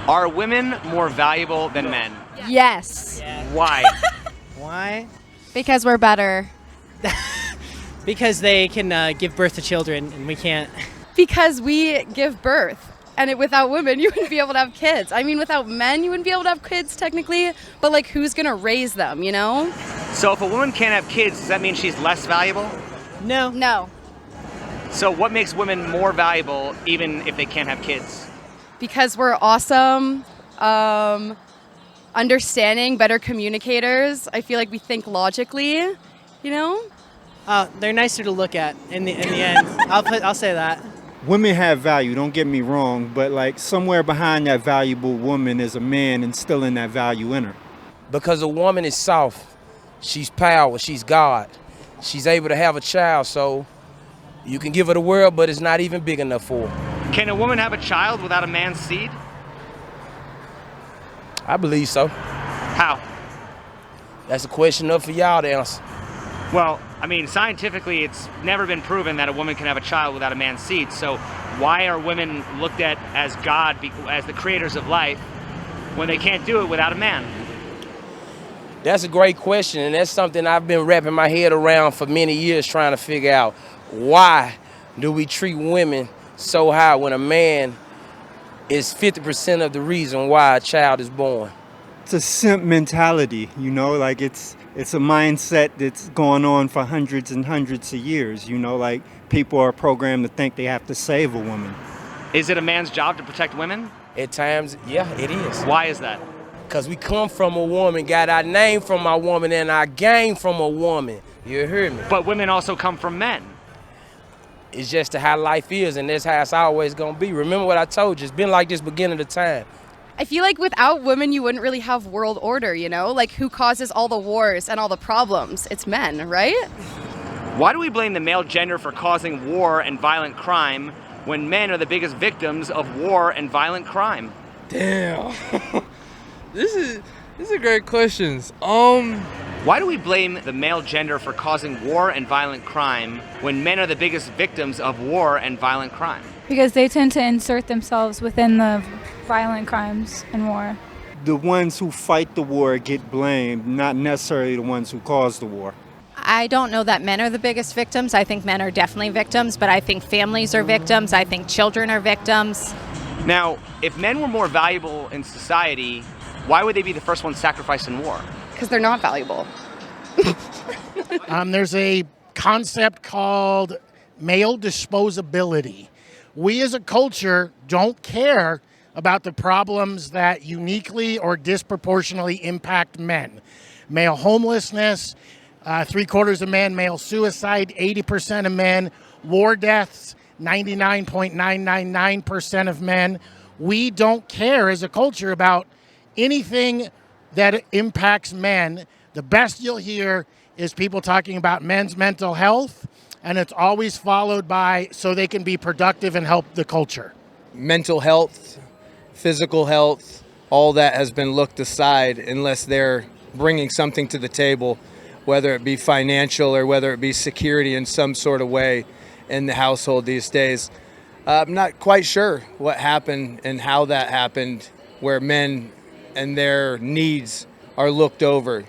Are women more valuable than men? Yes. Why? Why? Because we're better. Because they can give birth to children and we can't. Because we give birth. And without women, you wouldn't be able to have kids. I mean, without men, you wouldn't be able to have kids technically. But like, who's going to raise them, you know? So if a woman can't have kids, does that mean she's less valuable? No. No. So what makes women more valuable even if they can't have kids? Because we're awesome, understanding, better communicators. I feel like we think logically, you know? They're nicer to look at in the end. I'll say that. Women have value, don't get me wrong, but like somewhere behind that valuable woman is a man instilling that value in her. Because a woman is soft. She's power, she's God. She's able to have a child, so you can give her the world, but it's not even big enough for her. Can a woman have a child without a man's seed? I believe so. How? That's a question up for y'all to answer. Well, I mean, scientifically, it's never been proven that a woman can have a child without a man's seed. So why are women looked at as God, as the creators of life, when they can't do it without a man? That's a great question, and that's something I've been wrapping my head around for many years trying to figure out. Why do we treat women so high when a man is 50% of the reason why a child is born? It's a simp mentality, you know, like it's a mindset that's gone on for hundreds and hundreds of years, you know, like people are programmed to think they have to save a woman. Is it a man's job to protect women? At times, yeah, it is. Why is that? Because we come from a woman, got our name from a woman, and our game from a woman. You hear me? But women also come from men. It's just how life is, and that's how it's always going to be. Remember what I told you. It's been like this beginning of time. I feel like without women, you wouldn't really have world order, you know? Like, who causes all the wars and all the problems? It's men, right? Why do we blame the male gender for causing war and violent crime when men are the biggest victims of war and violent crime? Damn. This is a great question. Why do we blame the male gender for causing war and violent crime when men are the biggest victims of war and violent crime? Because they tend to insert themselves within the violent crimes and war. The ones who fight the war get blamed, not necessarily the ones who cause the war. I don't know that men are the biggest victims. I think men are definitely victims, but I think families are victims. I think children are victims. Now, if men were more valuable in society, why would they be the first ones sacrificed in war? Because they're not valuable. There's a concept called male disposability. We as a culture don't care about the problems that uniquely or disproportionately impact men. Male homelessness, 3/4 of men, male suicide, 80% of men, war deaths, 99.999% of men. We don't care as a culture about anything that impacts men. The best you'll hear is people talking about men's mental health, and it's always followed by so they can be productive and help the culture. Mental health, physical health, all that has been looked aside unless they're bringing something to the table, whether it be financial or whether it be security in some sort of way in the household these days. I'm not quite sure what happened and how that happened, where men and their needs are looked over.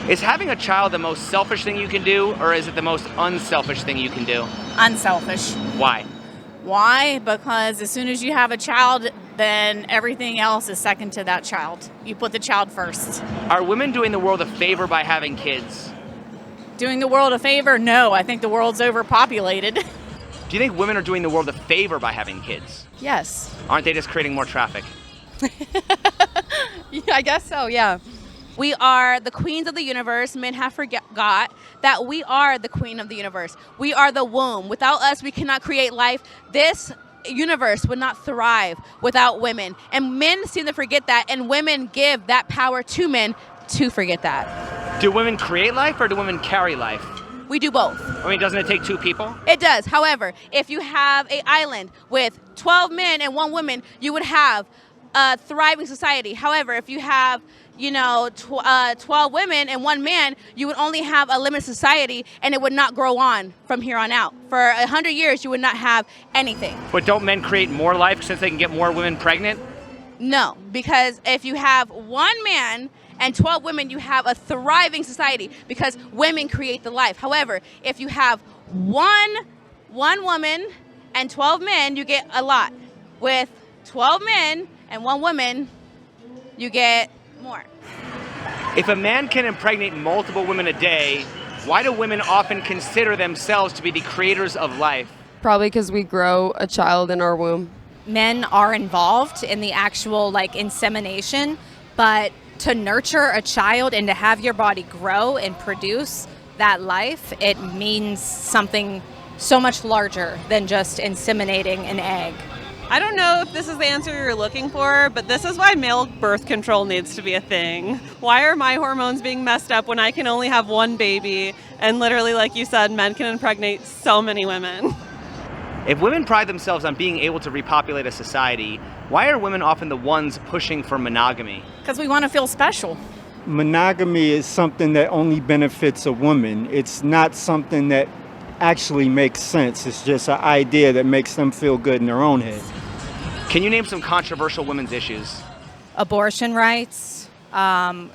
Is having a child the most selfish thing you can do, or is it the most unselfish thing you can do? Unselfish. Why? Why? Because as soon as you have a child, then everything else is second to that child. You put the child first. Are women doing the world a favor by having kids? Doing the world a favor? No, I think the world's overpopulated. Do you think women are doing the world a favor by having kids? Yes. Aren't they just creating more traffic? Yeah, I guess so, yeah. We are the queens of the universe. Men have forgot that we are the queen of the universe. We are the womb. Without us, we cannot create life. This universe would not thrive without women. And men seem to forget that, and women give that power to men to forget that. Do women create life or do women carry life? We do both. I mean, doesn't it take two people? It does. However, if you have an island with 12 men and 1 woman, you would have a thriving society. However, if you have 12 women and 1 man, you would only have a limited society, and it would not grow on from here on out. For 100 years, you would not have anything. But don't men create more life since they can get more women pregnant? No, because if you have one man and 12 women, you have a thriving society because women create the life. However, if you have one woman and 12 men, you get a lot. With 12 men and 1 woman, you get more. If a man can impregnate multiple women a day, why do women often consider themselves to be the creators of life? Probably because we grow a child in our womb. Men are involved in the actual insemination, but to nurture a child and to have your body grow and produce that life, it means something so much larger than just inseminating an egg. I don't know if this is the answer you're looking for, but this is why male birth control needs to be a thing. Why are my hormones being messed up when I can only have one baby? And literally, like you said, men can impregnate so many women. If women pride themselves on being able to repopulate a society, why are women often the ones pushing for monogamy? Because we want to feel special. Monogamy is something that only benefits a woman. It's not something that actually makes sense. It's just an idea that makes them feel good in their own head. Can you name some controversial women's issues? Abortion rights,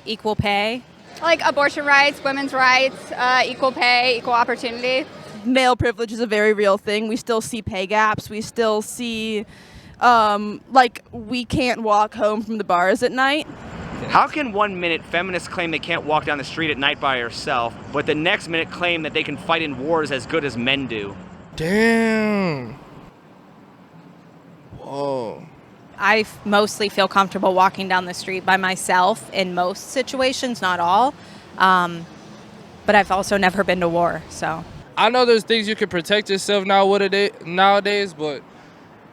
equal pay. Like abortion rights, women's rights, equal pay, equal opportunity. Male privilege is a very real thing. We still see pay gaps. We still see, we can't walk home from the bars at night. How can 1 minute feminists claim they can't walk down the street at night by herself, but the next minute claim that they can fight in wars as good as men do? Damn. Whoa. I mostly feel comfortable walking down the street by myself in most situations, not all. But I've also never been to war, so. I know there's things you can protect yourself nowadays, but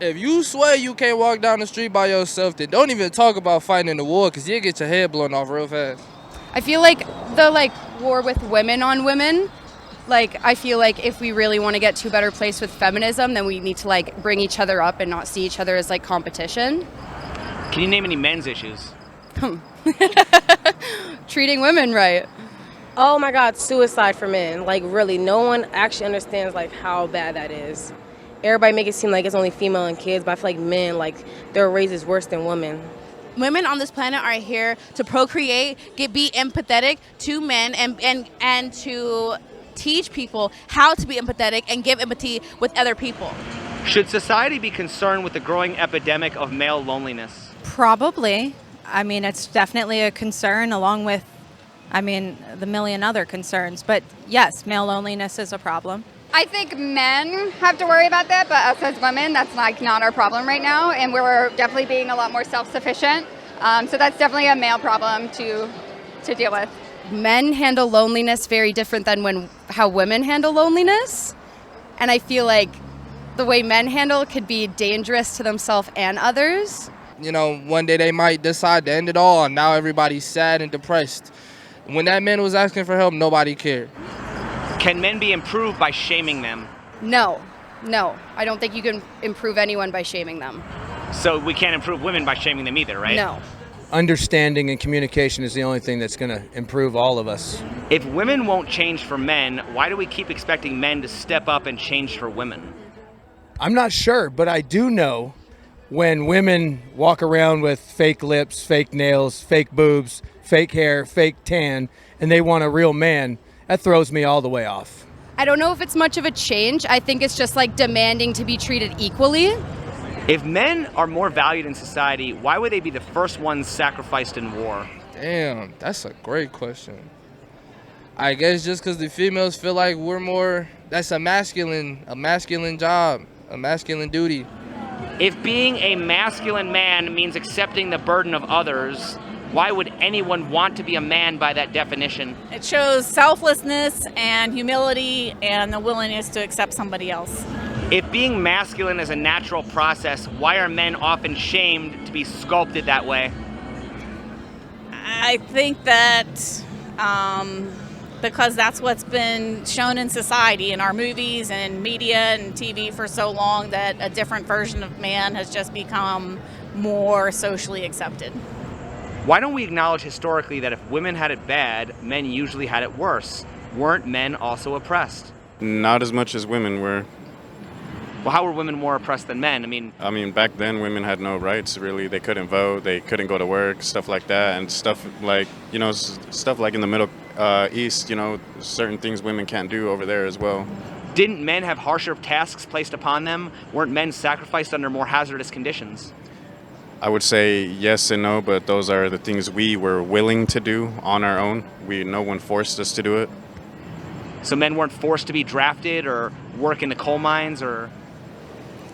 if you swear you can't walk down the street by yourself, then don't even talk about fighting in the war, because you'll get your head blown off real fast. I feel like the war with women on women, I feel like if we really want to get to a better place with feminism, then we need to bring each other up and not see each other as competition. Can you name any men's issues? Treating women right. Oh my God, suicide for men. Really, no one actually understands how bad that is. Everybody make it seem like it's only female and kids, but I feel like men, their race is worse than women. Women on this planet are here to procreate, be empathetic to men, and to teach people how to be empathetic and give empathy with other people. Should society be concerned with the growing epidemic of male loneliness? Probably. I mean, it's definitely a concern along with, the million other concerns. But yes, male loneliness is a problem. I think men have to worry about that, but us as women, that's not our problem right now, and we're definitely being a lot more self-sufficient. So that's definitely a male problem to deal with. Men handle loneliness very different than how women handle loneliness, and I feel like the way men handle it could be dangerous to themselves and others. One day they might decide to end it all, and now everybody's sad and depressed. When that man was asking for help, nobody cared. Can men be improved by shaming them? No. I don't think you can improve anyone by shaming them. So we can't improve women by shaming them either, right? No. Understanding and communication is the only thing that's going to improve all of us. If women won't change for men, why do we keep expecting men to step up and change for women? I'm not sure, but I do know when women walk around with fake lips, fake nails, fake boobs, fake hair, fake tan, and they want a real man, that throws me all the way off. I don't know if it's much of a change. I think it's just demanding to be treated equally. If men are more valued in society, why would they be the first ones sacrificed in war? Damn, that's a great question. I guess just because the females feel like we're more, that's a masculine job, a masculine duty. If being a masculine man means accepting the burden of others, why would anyone want to be a man by that definition? It shows selflessness and humility and the willingness to accept somebody else. If being masculine is a natural process, why are men often shamed to be sculpted that way? I think that because that's what's been shown in society, in our movies and media and TV for so long, that a different version of man has just become more socially accepted. Why don't we acknowledge historically that if women had it bad, men usually had it worse? Weren't men also oppressed? Not as much as women were. Well, how were women more oppressed than men? I mean, back then women had no rights, really. They couldn't vote, they couldn't go to work, stuff like that. And stuff like, stuff like in the Middle East, certain things women can't do over there as well. Didn't men have harsher tasks placed upon them? Weren't men sacrificed under more hazardous conditions? I would say yes and no, but those are the things we were willing to do on our own. No one forced us to do it. So men weren't forced to be drafted or work in the coal mines or...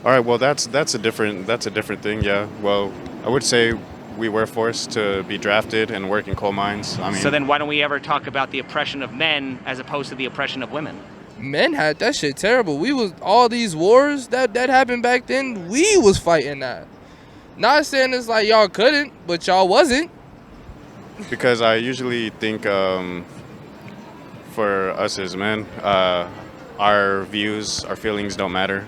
All right, well, that's a different thing, yeah. Well, I would say we were forced to be drafted and work in coal mines. So then why don't we ever talk about the oppression of men as opposed to the oppression of women? Men had that shit terrible. We was all these wars that happened back then. We was fighting that. Not saying it's like y'all couldn't, but y'all wasn't. Because I usually think for us as men, our views, our feelings don't matter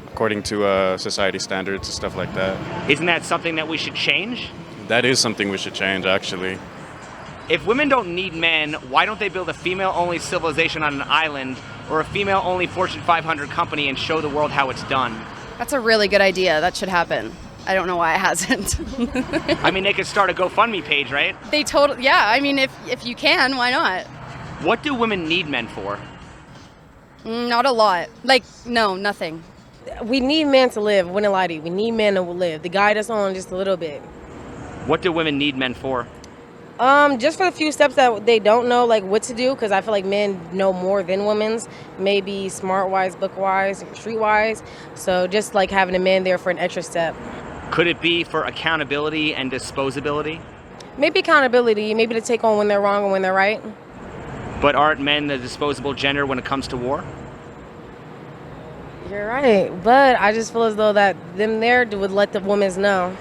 according to society standards and stuff like that. Isn't that something that we should change? That is something we should change, actually. If women don't need men, why don't they build a female-only civilization on an island or a female-only Fortune 500 company and show the world how it's done? That's a really good idea. That should happen. I don't know why it hasn't. They could start a GoFundMe page, right? Yeah, if you can, why not? What do women need men for? Not a lot. No, nothing. We need men to live. I wouldn't lie to you. We need men to live. To guide us on just a little bit. What do women need men for? Just for the few steps that they don't know, like what to do, because I feel like men know more than women's, maybe smart-wise, book-wise, street-wise. So just like having a man there for an extra step. Could it be for accountability and disposability? Maybe accountability, maybe to take on when they're wrong and when they're right. But aren't men the disposable gender when it comes to war? You're right, but I just feel as though that them there would let the women know.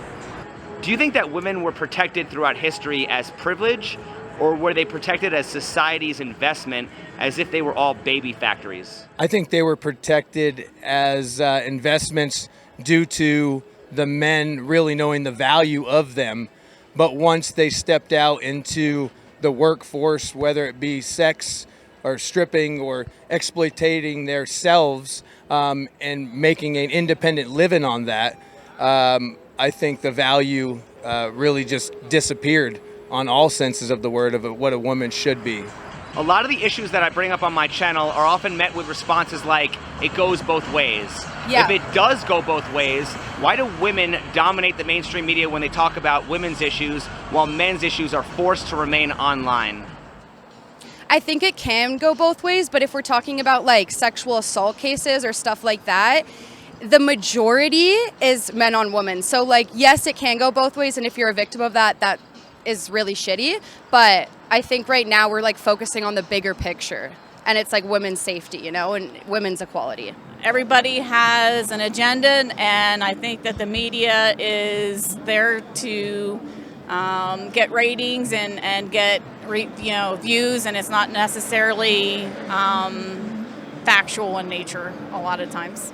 Do you think that women were protected throughout history as privilege, or were they protected as society's investment, as if they were all baby factories? I think they were protected as investments due to the men really knowing the value of them. But once they stepped out into the workforce, whether it be sex or stripping or exploiting themselves and making an independent living on that, I think the value really just disappeared on all senses of the word of what a woman should be. A lot of the issues that I bring up on my channel are often met with responses like, it goes both ways. Yeah. If it does go both ways, why do women dominate the mainstream media when they talk about women's issues while men's issues are forced to remain online? I think it can go both ways, but if we're talking about sexual assault cases or stuff like that, the majority is men on women. So yes, it can go both ways, and if you're a victim of that, that is really shitty. But I think right now we're focusing on the bigger picture, and it's women's safety, and women's equality. Everybody has an agenda, and I think that the media is there to get ratings and get views, and it's not necessarily factual in nature a lot of times.